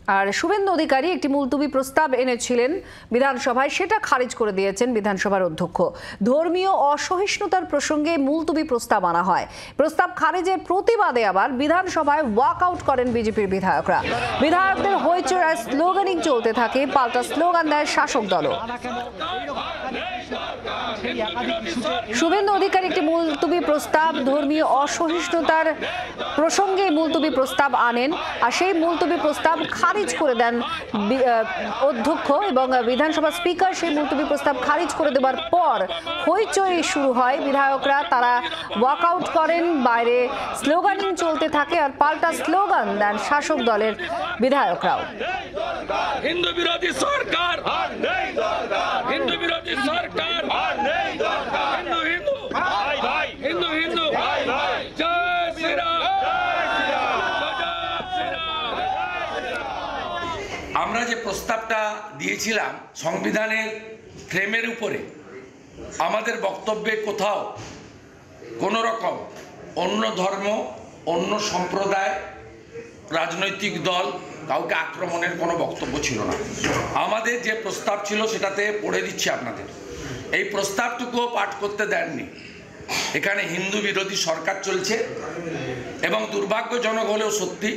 আর শুভেন্দু অধিকারী একটি মুলতবি প্রস্তাব এনেছিলেন বিধানসভায়, সেটা খারিজ করে দিয়েছেন বিধানসভার অধ্যক্ষ। ধর্মীয় অসহিষ্ণুতার প্রসঙ্গে মুলতবি প্রস্তাব আনা হয়। প্রস্তাব খারিজের প্রতিবাদে আবার বিধানসভায় ওয়াকআউট করেন বিজেপির বিধায়করা। বিধায়কদের হইচই স্লোগানিং চলতে থাকে, পাল্টা স্লোগান দেয় শাসক দলও। শুভেন্দু অধিকারী একটি মুলতবি প্রস্তাব, ধর্মীয় অসহিষ্ণুতার প্রসঙ্গে মুলতবি প্রস্তাব আনেন, আর সেই মুলতবি প্রস্তাব খারিজ করে দেন অধ্যক্ষ এবং বিধানসভা স্পিকার। সেই মুলতবি প্রস্তাব খারিজ করে দেওয়ার পর হইচই শুরু হয়। বিধায়করা তারা ওয়াকআউট করেন, বাইরে স্লোগানিং চলতে থাকে, আর পাল্টা স্লোগান দেন শাসক দলের বিধায়করাও। হিন্দু বিরোধী সরকার, হিন্দু বিরোধী সরকার, হিন্দু হিন্দু হিন্দু হিন্দু, জয় শ্রীরাম। আমরা যে প্রস্তাবটা দিয়েছিলাম সংবিধানের ফ্রেমের উপরে, আমাদের বক্তব্যে কোথাও কোনো রকম অন্য ধর্ম, অন্য সম্প্রদায়, রাজনৈতিক দল কাউকে আক্রমণের কোনো বক্তব্য ছিল না। আমাদের যে প্রস্তাব ছিল সেটাতে পড়ে দিচ্ছি আপনাদের। এই প্রস্তাবটুকুও পাঠ করতে দেননি। এখানে হিন্দু বিরোধী সরকার চলছে এবং দুর্ভাগ্যজনক হলেও সত্যি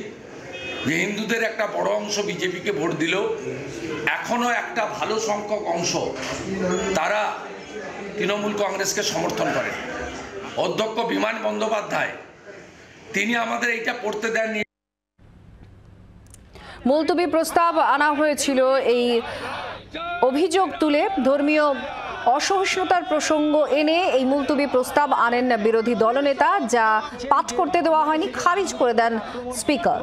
যে হিন্দুদের একটা বড় অংশ বিজেপিকে ভোট দিলেও এখনও একটা ভালো সংখ্যক অংশ তারা তৃণমূল কংগ্রেসকে সমর্থন করেন। অধ্যক্ষ বিমান বন্দ্যোপাধ্যায় তিনি আমাদের এইটা পড়তে দেননি। মুলতবি প্রস্তাব আনা হয়েছিল এই অভিযোগ তুলে, ধর্মীয় অসহিষ্ণুতার প্রসঙ্গ এনে এই মুলতবি প্রস্তাব আনেন বিরোধী দলনেতা, যা পাঠ করতে দেওয়া হয়নি, খারিজ করে দেন স্পিকার।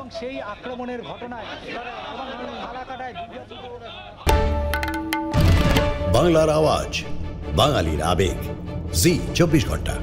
বাংলার আওয়াজ, বাঙালির আবেগ, জি 24 ঘন্টা।